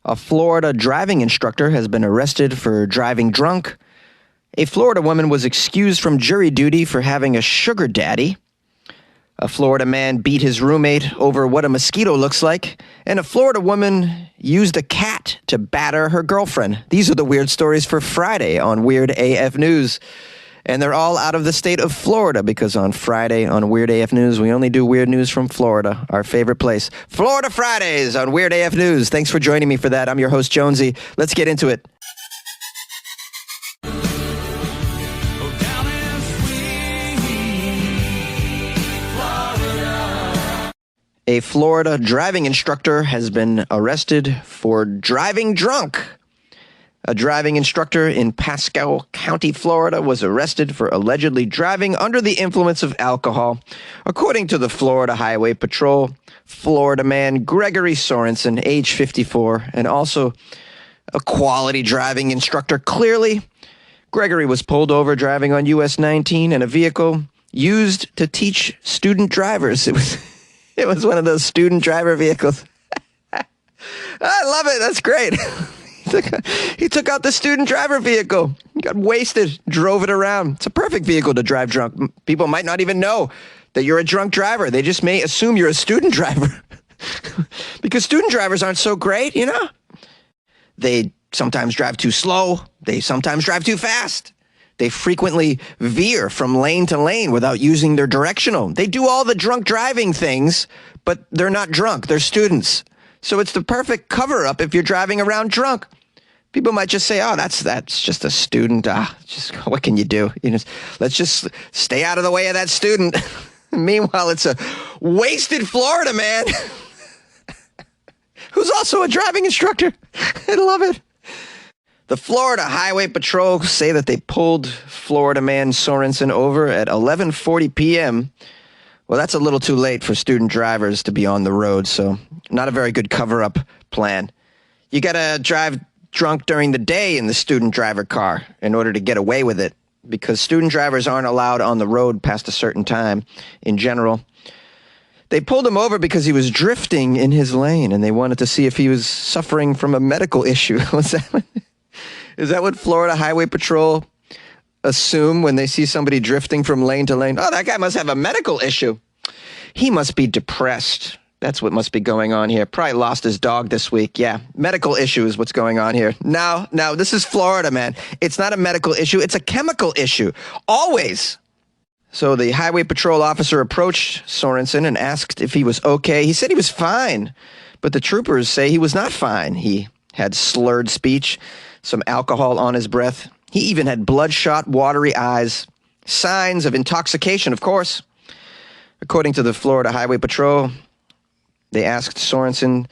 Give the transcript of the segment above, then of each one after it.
A Florida driving instructor has been arrested for driving drunk. A Florida woman was excused from jury duty for having a sugar daddy. A Florida man beat his roommate over what a mosquito looks like. And a Florida woman used a cat to batter her girlfriend. These are the weird stories for Friday on Weird AF News. And they're all out of the state of Florida because on Friday on Weird AF News, we only do weird news from Florida, our favorite place. Florida Fridays on Weird AF News. Thanks for joining me for that. I'm your host, Jonesy. Let's get into it. A Florida driving instructor has been arrested for driving drunk. A driving instructor in Pasco County, Florida, was arrested for allegedly driving under the influence of alcohol. According to the Florida Highway Patrol, Floridaman Gregory Sorensen, age 54, and also a quality driving instructor. Clearly, Gregory was pulled over driving on US 19 in a vehicle used to teach student drivers. It was one of those student driver vehicles. I love it. That's great. He took out the student driver vehicle. He got wasted, drove it around. It's a perfect vehicle to drive drunk. People might not even know that you're a drunk driver. They just may assume you're a student driver. Because student drivers aren't so great, you know? They sometimes drive too slow. They sometimes drive too fast. They frequently veer from lane to lane without using their directional. They do all the drunk driving things, but they're not drunk. They're students. So it's the perfect cover-up if you're driving around drunk. People might just say, oh, that's just a student. Just what can you do? Let's just stay out of the way of that student. Meanwhile, it's a wasted Florida man who's also a driving instructor. I love it. The Florida Highway Patrol say that they pulled Florida man Sorensen over at 11:40 p.m. Well, that's a little too late for student drivers to be on the road, so not a very good cover-up plan. You got to drive drunk during the day in the student driver car in order to get away with it, because student drivers aren't allowed on the road past a certain time in general. They pulled him over because he was drifting in his lane, and they wanted to see if he was suffering from a medical issue. Is that what Florida Highway Patrol assume when they see somebody drifting from lane to lane? Oh, that guy must have a medical issue. He must be depressed. That's what must be going on here. Probably lost his dog this week. Yeah, medical issue is what's going on here. No, this is Florida, man. It's not a medical issue. It's a chemical issue. Always. So the highway patrol officer approached Sorensen and asked if he was okay. He said he was fine, but the troopers say he was not fine. He had slurred speech, some alcohol on his breath. He even had bloodshot, watery eyes. Signs of intoxication, of course. According to the Florida Highway Patrol, they asked Sorensen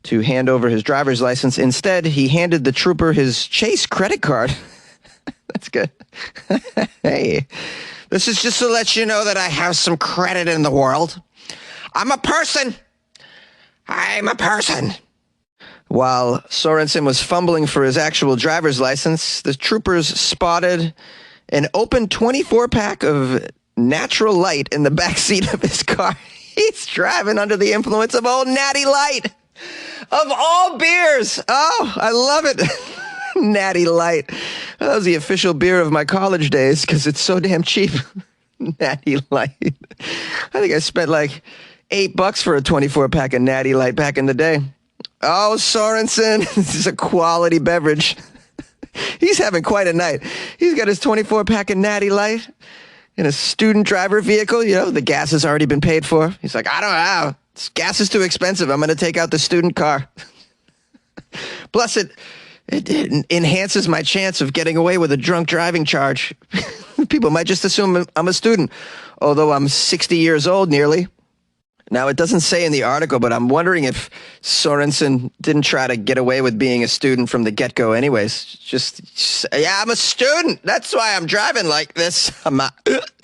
to hand over his driver's license. Instead, he handed the trooper his Chase credit card. That's good. Hey, this is just to let you know that I have some credit in the world. I'm a person. I'm a person. While Sorensen was fumbling for his actual driver's license, the troopers spotted an open 24-pack of Natural Light in the backseat of his car. He's driving under the influence of old Natty Light. Of all beers. Oh, I love it. Natty Light. That was the official beer of my college days because it's so damn cheap. Natty Light. I think I spent like $8 for a 24-pack of Natty Light back in the day. Oh, Sorensen, this is a quality beverage. He's having quite a night. He's got his 24-pack of Natty Light in a student driver vehicle. You know, the gas has already been paid for. He's like, I don't know. This gas is too expensive. I'm going to take out the student car. Plus, it enhances my chance of getting away with a drunk driving charge. People might just assume I'm a student, although I'm 60 years old nearly. Now, it doesn't say in the article, but I'm wondering if Sorensen didn't try to get away with being a student from the get-go anyways. Just yeah, I'm a student. That's why I'm driving like this. I'm a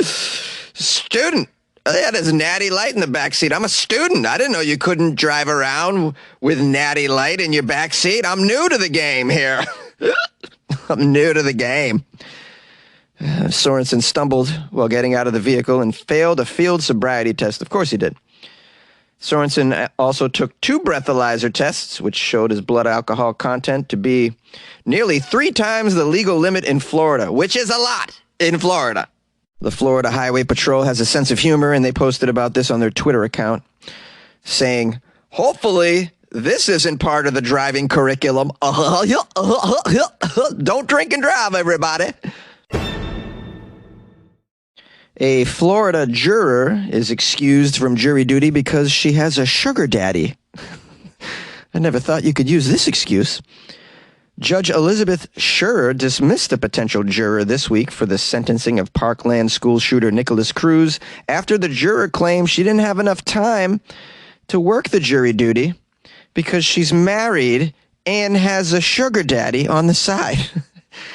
student. Yeah, there's Natty Light in the backseat. I'm a student. I didn't know you couldn't drive around with Natty Light in your backseat. I'm new to the game here. I'm new to the game. Sorensen stumbled while getting out of the vehicle and failed a field sobriety test. Of course he did. Sorensen also took 2 breathalyzer tests, which showed his blood alcohol content to be nearly 3 times the legal limit in Florida, which is a lot in Florida. The Florida Highway Patrol has a sense of humor, and they posted about this on their Twitter account, saying, hopefully this isn't part of the driving curriculum. Don't drink and drive, everybody. A Florida juror is excused from jury duty because she has a sugar daddy. I never thought you could use this excuse. Judge Elizabeth Schur dismissed a potential juror this week for the sentencing of Parkland school shooter Nicholas Cruz after the juror claimed she didn't have enough time to work the jury duty because she's married and has a sugar daddy on the side.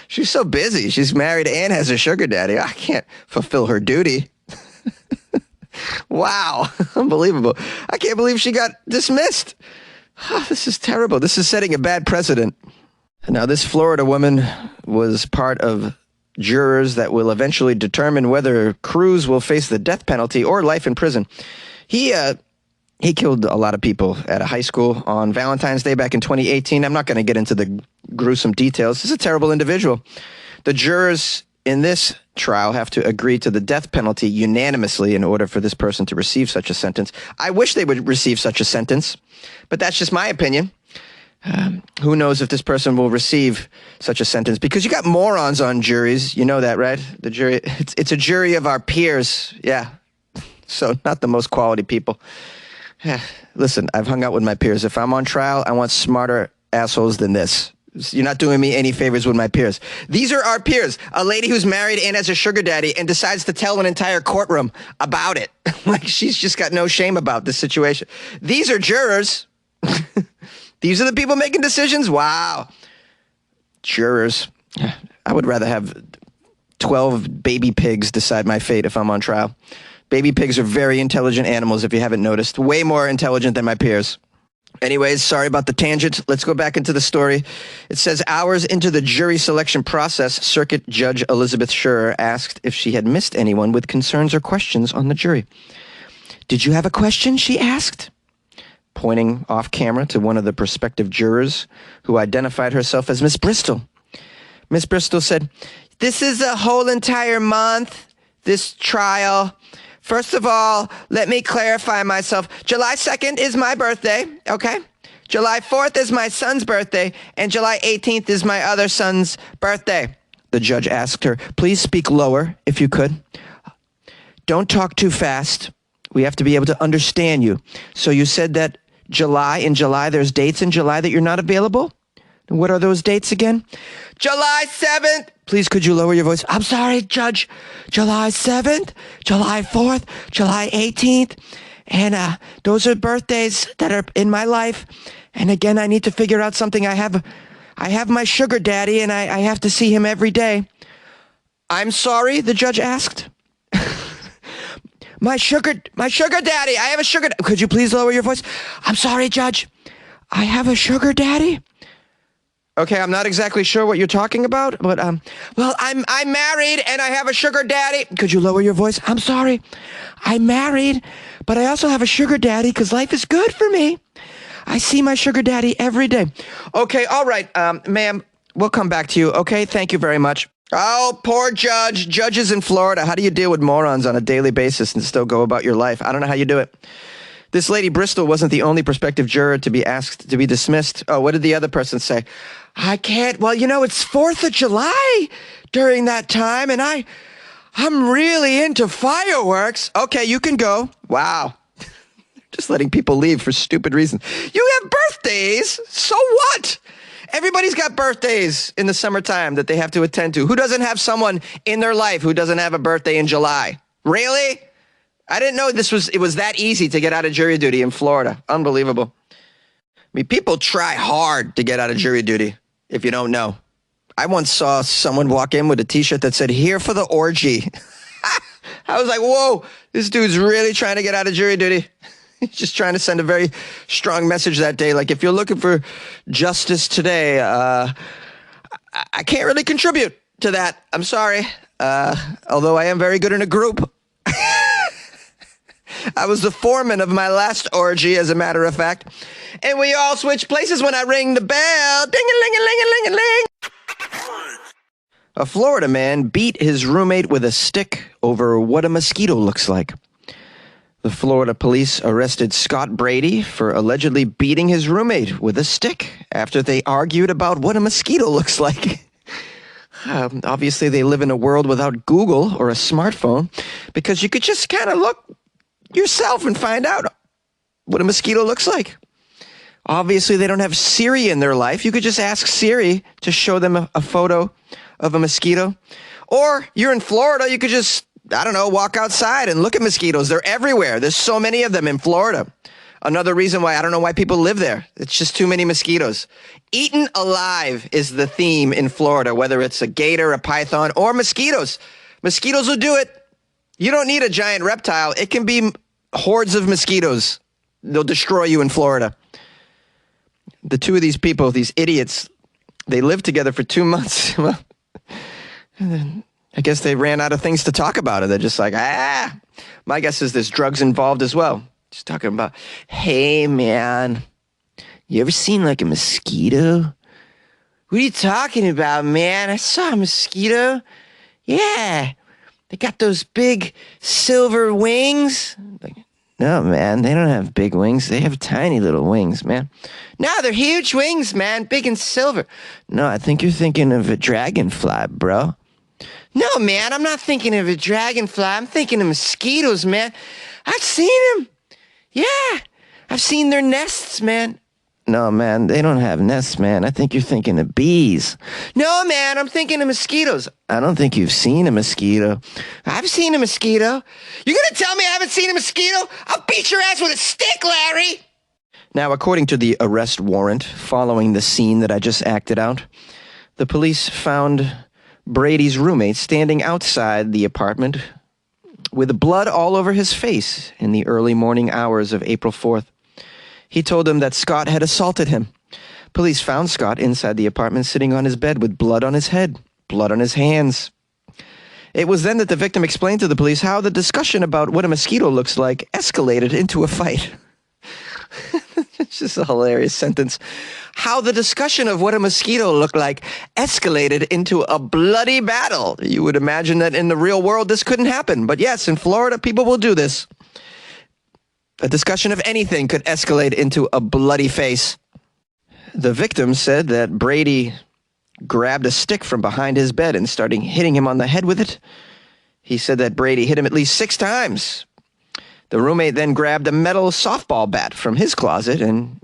She's so busy. She's married and has a sugar daddy. I can't fulfill her duty. Wow. Unbelievable. I can't believe she got dismissed. This is terrible. This is setting a bad precedent. Now, this Florida woman was part of jurors that will eventually determine whether Cruz will face the death penalty or life in prison. He killed a lot of people at a high school on Valentine's Day back in 2018. I'm not going to get into the gruesome details. He's a terrible individual. The jurors in this trial have to agree to the death penalty unanimously in order for this person to receive such a sentence. I wish they would receive such a sentence, but that's just my opinion. Who knows if this person will receive such a sentence? Because you got morons on juries. You know that, right? The jury, it's a jury of our peers. Yeah. So not the most quality people. Listen, I've hung out with my peers. If I'm on trial, I want smarter assholes than this. You're not doing me any favors with my peers. These are our peers. A lady who's married and has a sugar daddy and decides to tell an entire courtroom about it. Like she's just got no shame about this situation. These are jurors. These are the people making decisions. Wow. Jurors. I would rather have 12 baby pigs decide my fate if I'm on trial. Baby pigs are very intelligent animals, if you haven't noticed. Way more intelligent than my peers. Anyways, sorry about the tangent. Let's go back into the story. It says, hours into the jury selection process, Circuit Judge Elizabeth Schur asked if she had missed anyone with concerns or questions on the jury. Did you have a question, she asked, pointing off camera to one of the prospective jurors who identified herself as Miss Bristol. Miss Bristol said, this is a whole entire month, this trial. First of all, let me clarify myself. July 2nd is my birthday, okay? July 4th is my son's birthday, and July 18th is my other son's birthday. The judge asked her, please speak lower, if you could. Don't talk too fast. We have to be able to understand you. So you said that in July, there's dates in July that you're not available? What are those dates again? July 7th. Please, could you lower your voice? I'm sorry, Judge. July 7th, July 4th, July 18th. And those are birthdays that are in my life. And again, I need to figure out something. I have my sugar daddy, and I have to see him every day. I'm sorry, the judge asked. My sugar daddy. I have a sugar. Could you please lower your voice? I'm sorry, Judge. I have a sugar daddy. Okay, I'm not exactly sure what you're talking about, but well, I'm married and I have a sugar daddy. Could you lower your voice? I'm sorry. I'm married, but I also have a sugar daddy because life is good for me. I see my sugar daddy every day. Okay, all right, ma'am, we'll come back to you. Okay, thank you very much. Oh, poor judge. Judges in Florida. How do you deal with morons on a daily basis and still go about your life? I don't know how you do it. This lady Bristol wasn't the only prospective juror to be asked to be dismissed. Oh, what did the other person say? I can't. Well, it's 4th of July during that time, and I'm really into fireworks. Okay, you can go. Wow. Just letting people leave for stupid reasons. You have birthdays. So what? Everybody's got birthdays in the summertime that they have to attend to. Who doesn't have someone in their life who doesn't have a birthday in July? Really? I didn't know it was that easy to get out of jury duty in Florida. Unbelievable. I mean, people try hard to get out of jury duty, if you don't know. I once saw someone walk in with a t-shirt that said, here for the orgy. I was like, whoa, this dude's really trying to get out of jury duty. He's just trying to send a very strong message that day. Like, if you're looking for justice today, I can't really contribute to that. I'm sorry. Although I am very good in a group. I was the foreman of my last orgy, as a matter of fact. And we all switch places when I ring the bell. Ding-a-ling-a-ling-a-ling-a-ling. A Florida man beat his roommate with a stick over what a mosquito looks like. The Florida police arrested Scott Brady for allegedly beating his roommate with a stick after they argued about what a mosquito looks like. Obviously, they live in a world without Google or a smartphone, because you could just kind of look yourself and find out what a mosquito looks like. Obviously, they don't have Siri in their life. You could just ask Siri to show them a photo of a mosquito. Or you're in Florida, you could just, I don't know, walk outside and look at mosquitoes. They're everywhere. There's so many of them in Florida. Another reason why I don't know why people live there. It's just too many mosquitoes. Eaten alive is the theme in Florida, whether it's a gator, a python, or mosquitoes. Mosquitoes will do it. You don't need a giant reptile. It can be hordes of mosquitoes. They'll destroy you in Florida. The two of these people, these idiots, they lived together for 2 months. Well, I guess they ran out of things to talk about. They're just like, my guess is there's drugs involved as well. Just talking about, hey, man, you ever seen like a mosquito? What are you talking about, man? I saw a mosquito. Yeah, they got those big silver wings. Like, no, man, they don't have big wings. They have tiny little wings, man. No, they're huge wings, man, big and silver. No, I think you're thinking of a dragonfly, bro. No, man, I'm not thinking of a dragonfly. I'm thinking of mosquitoes, man. I've seen them. Yeah, I've seen their nests, man. No, man, they don't have nests, man. I think you're thinking of bees. No, man, I'm thinking of mosquitoes. I don't think you've seen a mosquito. I've seen a mosquito. You're going to tell me I haven't seen a mosquito? I'll beat your ass with a stick, Larry. Now, according to the arrest warrant following the scene that I just acted out, the police found Brady's roommate standing outside the apartment with blood all over his face in the early morning hours of April 4th. He told them that Scott had assaulted him. Police found Scott inside the apartment sitting on his bed with blood on his head, blood on his hands. It was then that the victim explained to the police how the discussion about what a mosquito looks like escalated into a fight. It's just a hilarious sentence. How the discussion of what a mosquito looked like escalated into a bloody battle. You would imagine that in the real world this couldn't happen. But yes, in Florida, people will do this. A discussion of anything could escalate into a bloody face. The victim said that Brady grabbed a stick from behind his bed and started hitting him on the head with it. He said that Brady hit him at least 6 times. The roommate then grabbed a metal softball bat from his closet and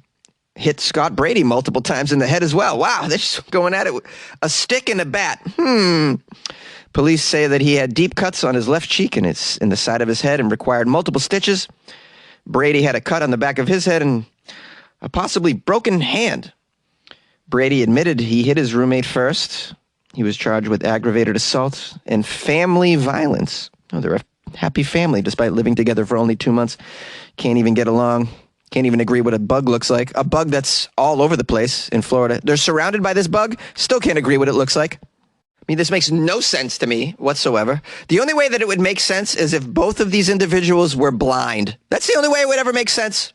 hit Scott Brady multiple times in the head as well. Wow, they're just going at it with a stick and a bat. Police say that he had deep cuts on his left cheek and it's in the side of his head and required multiple stitches. Brady had a cut on the back of his head and a possibly broken hand. Brady admitted he hit his roommate first. He was charged with aggravated assault and family violence. Oh, they're a happy family despite living together for only 2 months. Can't even get along. Can't even agree what a bug looks like. A bug that's all over the place in Florida. They're surrounded by this bug. Still can't agree what it looks like. I mean, this makes no sense to me whatsoever. The only way that it would make sense is if both of these individuals were blind. That's the only way it would ever make sense.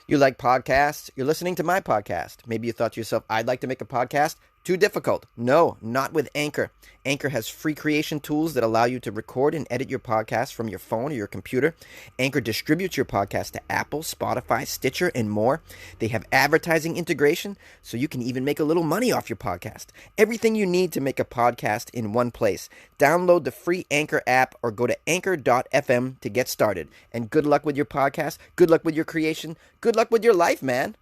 You like podcasts? You're listening to my podcast. Maybe you thought to yourself, I'd like to make a podcast. Too difficult. No, not with Anchor. Anchor has free creation tools that allow you to record and edit your podcast from your phone or your computer. Anchor distributes your podcast to Apple, Spotify, Stitcher, and more. They have advertising integration, so you can even make a little money off your podcast. Everything you need to make a podcast in one place. Download the free Anchor app or go to anchor.fm to get started. And good luck with your podcast. Good luck with your creation. Good luck with your life, man.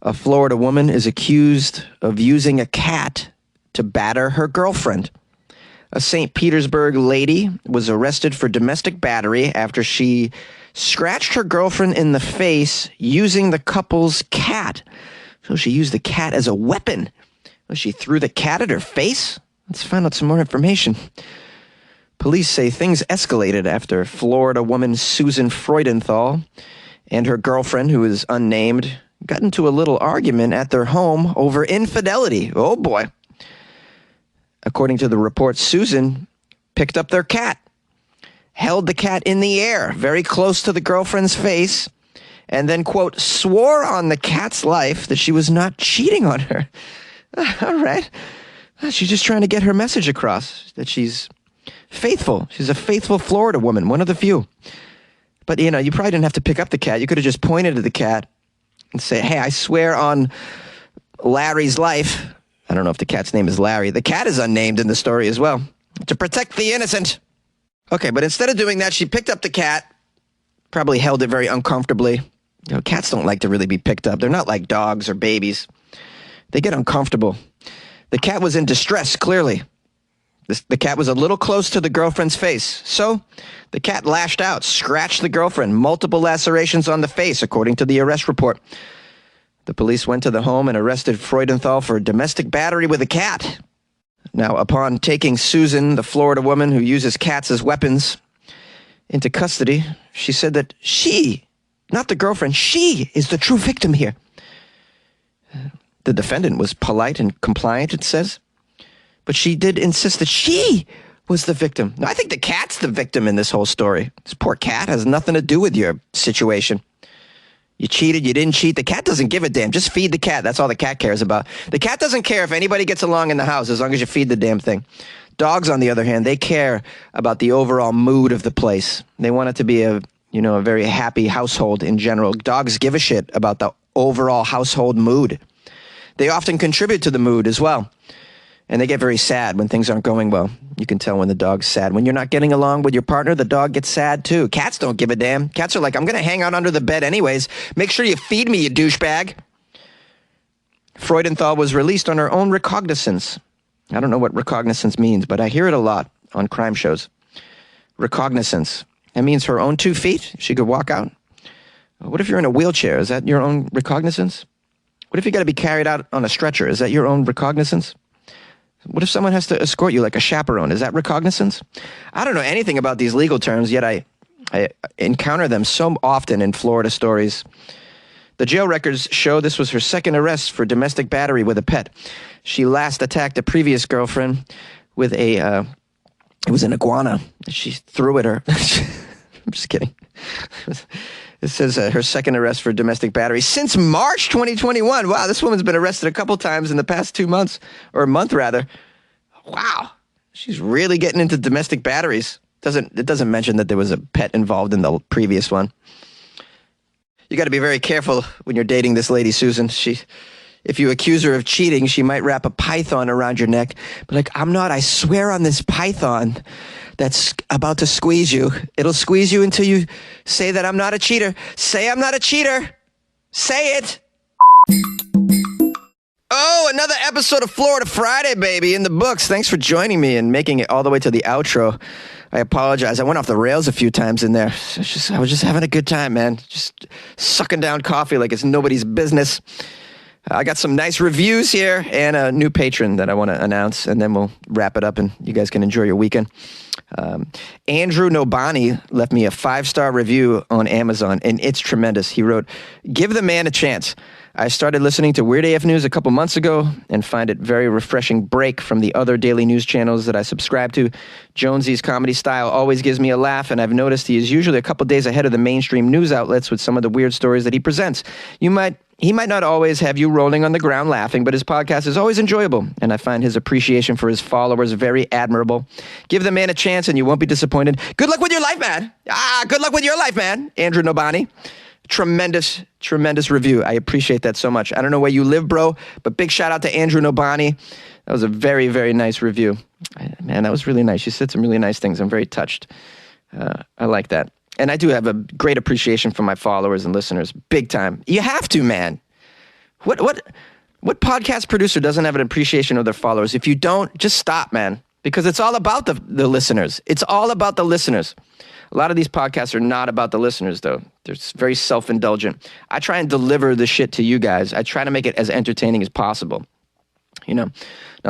A Florida woman is accused of using a cat to batter her girlfriend. A St. Petersburg lady was arrested for domestic battery after she scratched her girlfriend in the face using the couple's cat. So she used the cat as a weapon. She threw the cat at her face? Let's find out some more information. Police say things escalated after Florida woman Susan Freudenthal and her girlfriend, who is unnamed, got into a little argument at their home over infidelity. Oh, boy. According to the report, Susan picked up their cat held the cat in the air, very close to the girlfriend's face, and then, quote, swore on the cat's life that she was not cheating on her. All right. She's just trying to get her message across, that she's faithful. She's a faithful Florida woman, one of the few. But, you probably didn't have to pick up the cat. You could have just pointed to the cat and say, hey, I swear on Larry's life. I don't know if the cat's name is Larry. The cat is unnamed in the story as well. To protect the innocent. Okay, but instead of doing that, she picked up the cat, probably held it very uncomfortably. Cats don't like to really be picked up. They're not like dogs or babies. They get uncomfortable. The cat was in distress, clearly. The cat was a little close to the girlfriend's face. So the cat lashed out, scratched the girlfriend, multiple lacerations on the face, according to the arrest report. The police went to the home and arrested Freudenthal for domestic battery with a cat. Now, upon taking Susan, the Florida woman who uses cats as weapons, into custody, she said that she, not the girlfriend, she is the true victim here. The defendant was polite and compliant, it says, but she did insist that she was the victim. Now, I think the cat's the victim in this whole story. This poor cat has nothing to do with your situation. You cheated, you didn't cheat. The cat doesn't give a damn. Just feed the cat. That's all the cat cares about. The cat doesn't care if anybody gets along in the house as long as you feed the damn thing. Dogs, on the other hand, they care about the overall mood of the place. They want it to be a very happy household in general. Dogs give a shit about the overall household mood. They often contribute to the mood as well. And they get very sad when things aren't going well. You can tell when the dog's sad. When you're not getting along with your partner, the dog gets sad too. Cats don't give a damn. Cats are like, I'm going to hang out under the bed anyways. Make sure you feed me, you douchebag. Freudenthal was released on her own recognizance. I don't know what recognizance means, but I hear it a lot on crime shows. Recognizance. That means her own 2 feet. She could walk out. What if you're in a wheelchair? Is that your own recognizance? What if you got to be carried out on a stretcher? Is that your own recognizance? What if someone has to escort you like a chaperone? Is that recognizance? I don't know anything about these legal terms, yet I encounter them so often in Florida stories. The jail records show this was her second arrest for domestic battery with a pet. She last attacked a previous girlfriend with it was an iguana. She threw at her. I'm just kidding. It says her second arrest for domestic battery since March 2021. Wow, this woman's been arrested a couple times in the past 2 months, or a month rather. Wow, she's really getting into domestic batteries. It doesn't mention that there was a pet involved in the previous one. You got to be very careful when you're dating this lady, Susan. If you accuse her of cheating, she might wrap a python around your neck. But like, I'm not, I swear on this python that's about to squeeze you. It'll squeeze you until you say that I'm not a cheater. Say I'm not a cheater. Say it. Oh, another episode of Florida Friday, baby, in the books. Thanks for joining me and making it all the way to the outro. I apologize. I went off the rails a few times in there. I was just having a good time, man. Just sucking down coffee like it's nobody's business. I got some nice reviews here and a new patron that I want to announce, and then we'll wrap it up and you guys can enjoy your weekend. Andrew Nobani left me a 5-star review on Amazon, and it's tremendous. He wrote, "Give the man a chance. I started listening to Weird AF News a couple months ago and find it very refreshing break from the other daily news channels that I subscribe to. Jonesy's comedy style always gives me a laugh, and I've noticed he is usually a couple days ahead of the mainstream news outlets with some of the weird stories that he presents. He might not always have you rolling on the ground laughing, but his podcast is always enjoyable, and I find his appreciation for his followers very admirable. Give the man a chance and you won't be disappointed. Good luck with your life, man. Good luck with your life, man." Andrew Nobani. Tremendous, tremendous review. I appreciate that so much. I don't know where you live, bro, but big shout out to Andrew Nobani. That was a very, very nice review. Man, that was really nice. You said some really nice things. I'm very touched. I like that. And I do have a great appreciation for my followers and listeners. Big time. You have to, man. What podcast producer doesn't have an appreciation of their followers? If you don't, just stop, man. Because it's all about the listeners. It's all about the listeners. A lot of these podcasts are not about the listeners, though. They're very self-indulgent. I try and deliver the shit to you guys. I try to make it as entertaining as possible. Now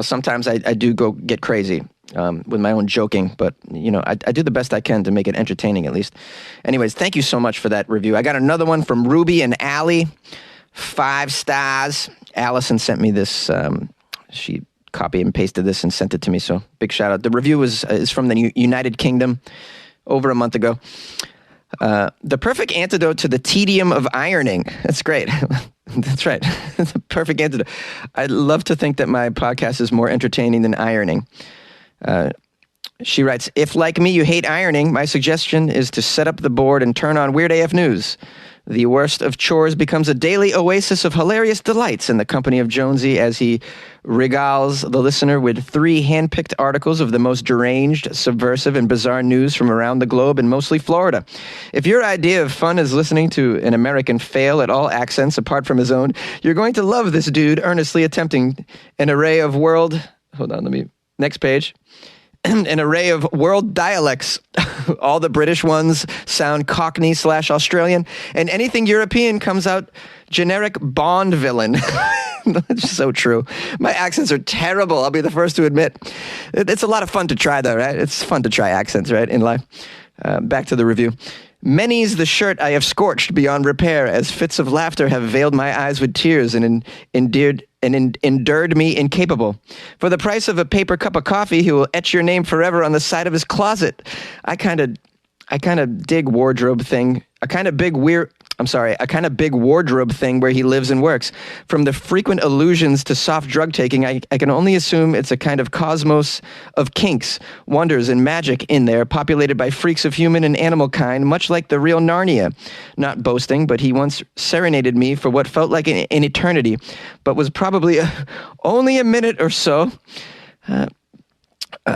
sometimes I do go get crazy with my own joking, but, I do the best I can to make it entertaining, at least. Anyways, thank you so much for that review. I got another one from Ruby and Allie. 5 stars. Allison sent me this. She copied and pasted this and sent it to me, so big shout out. The review is from the United Kingdom. over a month ago. The perfect antidote to the tedium of ironing. That's great. That's right. It's a perfect antidote. I'd love to think that my podcast is more entertaining than ironing. She writes, if like me you hate ironing, my suggestion is to set up the board and turn on Weird AF News. The worst of chores becomes a daily oasis of hilarious delights in the company of Jonesy as he regales the listener with 3 hand-picked articles of the most deranged, subversive, and bizarre news from around the globe and mostly Florida. If your idea of fun is listening to an American fail at all accents apart from his own, you're going to love this dude earnestly attempting an array of world... Hold on, next page. An array of world dialects. All the British ones sound Cockney/Australian, and anything European comes out generic Bond villain. That's so true. My accents are terrible, I'll be the first to admit. It's a lot of fun to try, though, right? It's fun to try accents, right, in life. Back to the review. Many's the shirt I have scorched beyond repair, as fits of laughter have veiled my eyes with tears and endured me incapable. For the price of a paper cup of coffee, he will etch your name forever on the side of his closet. I kind of dig wardrobe thing. A kind of big wardrobe thing where he lives and works. From the frequent allusions to soft drug taking, I can only assume it's a kind of cosmos of kinks, wonders, and magic in there, populated by freaks of human and animal kind, much like the real Narnia. Not boasting, but he once serenaded me for what felt like an eternity, but was probably only a minute or so.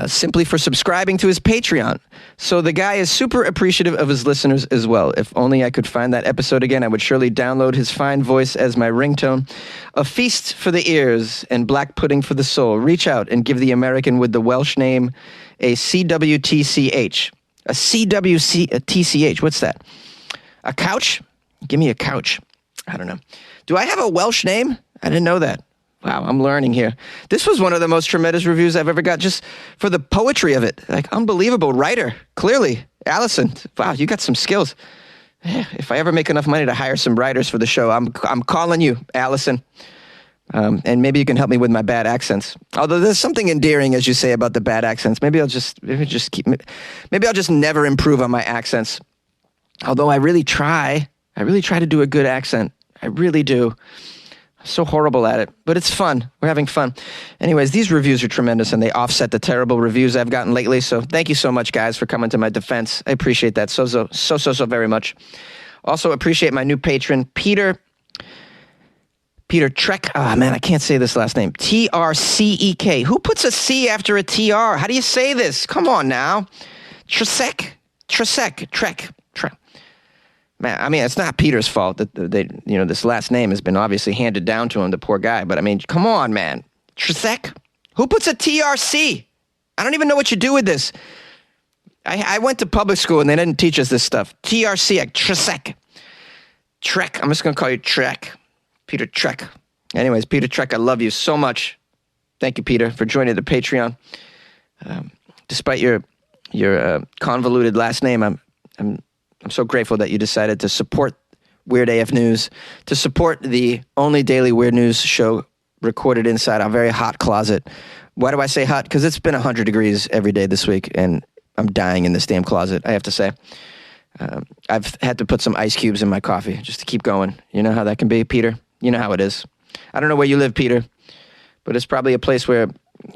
Simply for subscribing to his Patreon. So the guy is super appreciative of his listeners as well. If only I could find that episode again, I would surely download his fine voice as my ringtone. A feast for the ears and black pudding for the soul. Reach out and give the American with the Welsh name a CWTCH. A CWTCH, what's that? A couch? Give me a couch. I don't know. Do I have a Welsh name? I didn't know that. Wow, I'm learning here. This was one of the most tremendous reviews I've ever got, just for the poetry of it. Like, unbelievable writer, clearly. Allison, wow, you got some skills. If I ever make enough money to hire some writers for the show, I'm calling you, Allison. And maybe you can help me with my bad accents. Although there's something endearing, as you say, about the bad accents. Maybe I'll just never improve on my accents. Although I really try to do a good accent. I really do. So horrible at it, but it's fun. We're having fun. Anyways, these reviews are tremendous, and they offset the terrible reviews I've gotten lately. So thank you so much, guys, for coming to my defense. I appreciate that so very much. Also appreciate my new patron, Peter Trek. Oh, man, I can't say this last name. TRCEK. Who puts a C after a TR? How do you say this? Come on now. Trek. Man, I mean, it's not Peter's fault that this last name has been obviously handed down to him, the poor guy. But I mean, come on, man. Tresek? Who puts a TRC? I don't even know what you do with this. I went to public school and they didn't teach us this stuff. TRC, Tresek. Trek. I'm just going to call you Trek. Peter Trek. Anyways, Peter Trek, I love you so much. Thank you, Peter, for joining the Patreon. Despite your convoluted last name, I'm so grateful that you decided to support Weird AF News, to support the only daily weird news show recorded inside a very hot closet. Why do I say hot? Because it's been 100 degrees every day this week, and I'm dying in this damn closet, I have to say. I've had to put some ice cubes in my coffee just to keep going. You know how that can be, Peter? You know how it is. I don't know where you live, Peter, but it's probably a place where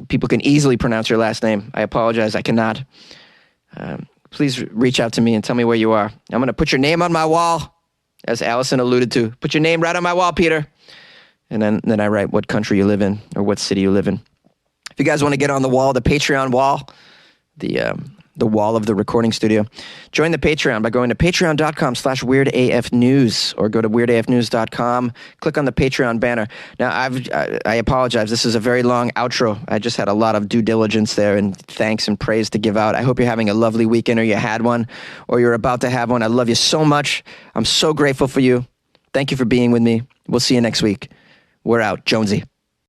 people can easily pronounce your last name. I apologize, I cannot. Please reach out to me and tell me where you are. I'm going to put your name on my wall, as Allison alluded to. Put your name right on my wall, Peter. And then I write what country you live in or what city you live in. If you guys want to get on the wall, the Patreon wall, the wall of the recording studio, join the Patreon by going to patreon.com/weirdafnews or go to weirdafnews.com. Click on the Patreon banner. Now, I apologize. This is a very long outro. I just had a lot of due diligence there and thanks and praise to give out. I hope you're having a lovely weekend, or you had one, or you're about to have one. I love you so much. I'm so grateful for you. Thank you for being with me. We'll see you next week. We're out. Jonesy.